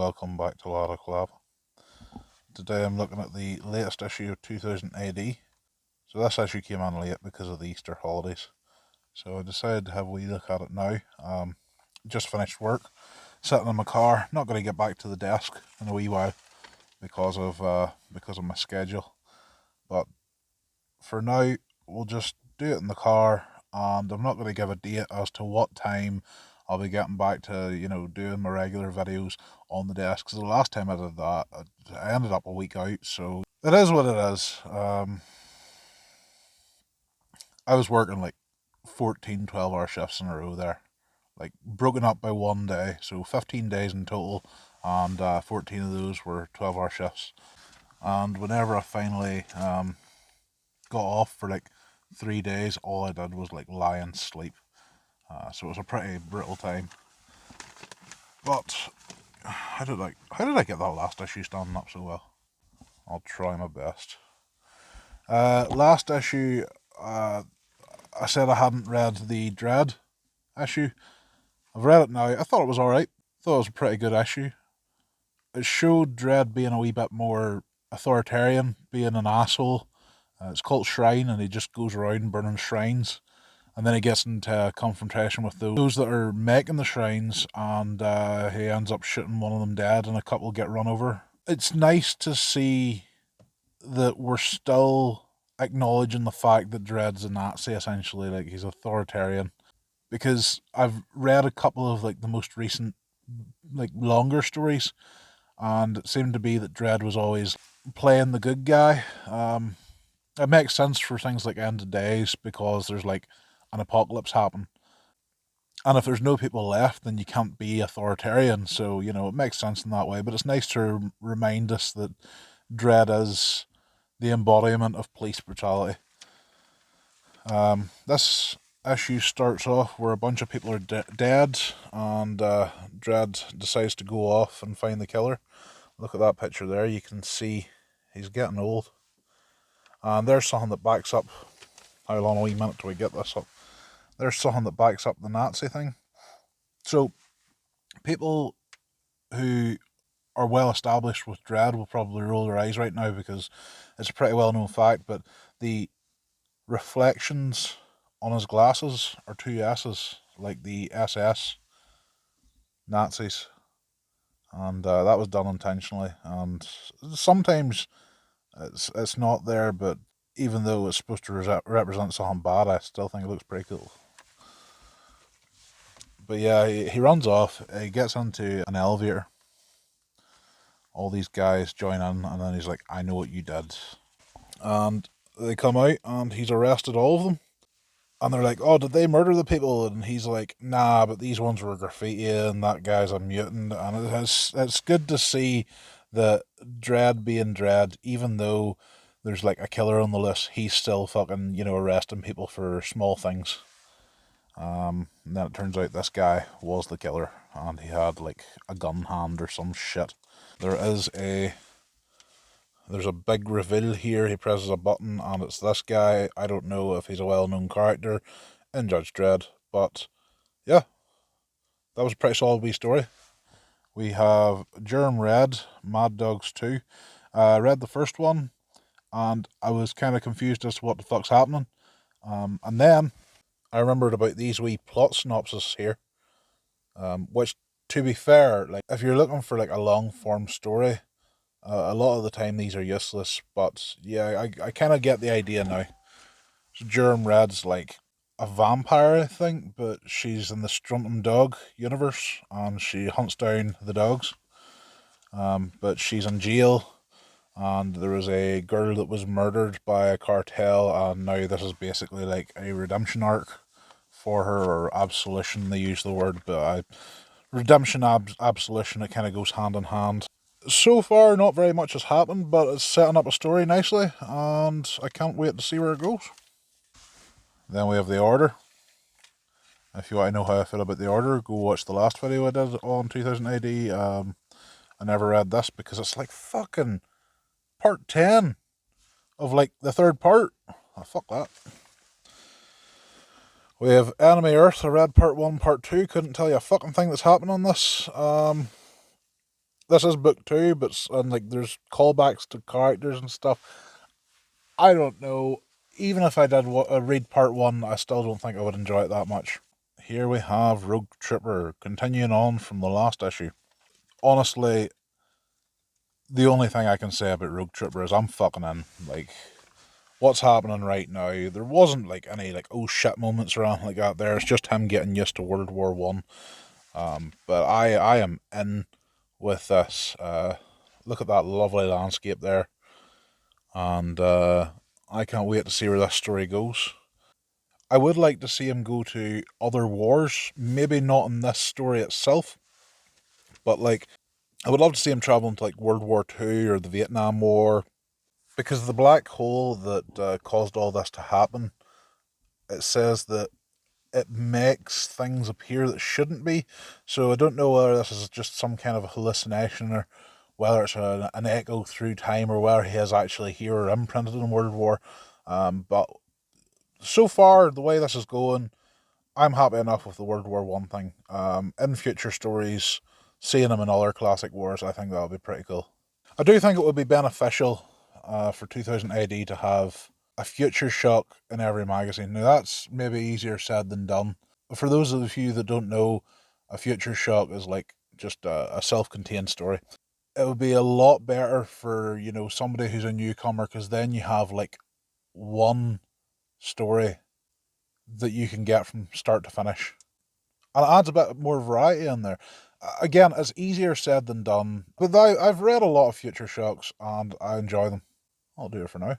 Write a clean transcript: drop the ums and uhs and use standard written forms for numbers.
welcome back to Lara Collab. Today I'm looking at the latest issue of 2000 AD. So this issue came in late because of the Easter holidays. So I decided to have a wee look at it now. Just finished work, sitting in my car, not going to get back to the desk in a wee while because of my schedule. But for now, we'll just do it in the car, and I'm not going to give a date as to what time I'll be getting back to, doing my regular videos on the desk. Because the last time I did that, I ended up a week out, so it is what it is. I was working like 14, 12-hour shifts in a row there, like broken up by one day, so 15 days in total, and 14 of those were 12-hour shifts. And whenever I finally got off for like 3 days, all I did was like lie and sleep. So it was a pretty brutal time. But how did I get that last issue standing up so well? I'll try my best. Last issue, I said I hadn't read the Dread issue. I've read it now. I thought it was alright. Thought it was a pretty good issue. It showed Dread being a wee bit more authoritarian, being an asshole. It's called Shrine, and he just goes around burning shrines. And then he gets into a confrontation with those that are making the shrines, and he ends up shooting one of them dead, and a couple get run over. It's nice to see that we're still acknowledging the fact that Dread's a Nazi, essentially, like he's authoritarian. Because I've read a couple of like the most recent, like longer stories, and it seemed to be that Dread was always playing the good guy. It makes sense for things like End of Days, because there's like an apocalypse happen. And if there's no people left, then you can't be authoritarian. So, it makes sense in that way. But it's nice to remind us that Dread is the embodiment of police brutality. This issue starts off where a bunch of people are dead, and Dread decides to go off and find the killer. Look at that picture there. You can see he's getting old. And there's something that backs up. How long a wee minute till we get this up? There's something that backs up the Nazi thing. So, people who are well established with Dread will probably roll their eyes right now, because it's a pretty well known fact, but the reflections on his glasses are two S's, like the SS Nazis. And that was done intentionally. And sometimes it's not there, but even though it's supposed to represent something bad, I still think it looks pretty cool. But yeah, he runs off, he gets into an elevator. All these guys join in, and then he's like, I know what you did. And they come out, and he's arrested all of them. And they're like, oh, did they murder the people? And he's like, nah, but these ones were graffiti, and that guy's a mutant. And it's good to see that Dread being Dread, even though there's like a killer on the list, he's still fucking, arresting people for small things. And then it turns out this guy was the killer, and he had like a gun hand or some shit. There's a big reveal here. He presses a button, and it's this guy. I don't know if he's a well-known character in Judge Dredd, but yeah, that was a pretty solid wee story. We have Germ Red, Mad Dogs 2. I read the first one, and I was kind of confused as to what the fuck's happening. And then I remembered about these wee plot synopses here, which, to be fair, like if you're looking for like a long-form story, a lot of the time these are useless, but yeah, I kind of get the idea now. So Germ Red's like a vampire, I think, but she's in the Struntum Dog universe, and she hunts down the dogs. But she's in jail, and there was a girl that was murdered by a cartel, and now this is basically like a redemption arc for her, or absolution, they use the word, but redemption, absolution, it kind of goes hand in hand. So far, not very much has happened, but it's setting up a story nicely, and I can't wait to see where it goes. Then we have The Order. If you want to know how I feel about The Order, go watch the last video I did on 2000 AD. I never read this because it's like fucking part 10 of like the third part. Oh, fuck that. We have Enemy Earth. I read part 1, part 2. Couldn't tell you a fucking thing that's happening on this. this is book two, but and like there's callbacks to characters and stuff. I don't know. Even if I did read part one, I still don't think I would enjoy it that much. Here we have Rogue Trooper, continuing on from the last issue. Honestly, the only thing I can say about Rogue Trooper is I'm fucking in. Like, what's happening right now? There wasn't like any like oh shit moments or anything like that. There, it's just him getting used to World War One. But I am in with this. Look at that lovely landscape there, and I can't wait to see where this story goes. I would like to see him go to other wars, maybe not in this story itself, but like I would love to see him traveling to like World War Two or the Vietnam War, because the black hole that caused all this to happen. It says that it makes things appear that shouldn't be. So I don't know whether this is just some kind of a hallucination or whether it's an echo through time or whether he is actually here or imprinted in World War. But so far, the way this is going, I'm happy enough with the World War One thing. In future stories, seeing him in other classic wars, I think that would be pretty cool. I do think it would be beneficial for 2000 AD to have a future shock in every magazine. Now, that's maybe easier said than done. For those of you that don't know, a future shock is like just a self contained story. It would be a lot better for, somebody who's a newcomer, because then you have like one story that you can get from start to finish. And it adds a bit more variety in there. Again, it's easier said than done, but I've read a lot of Future Shocks and I enjoy them. I'll do it for now.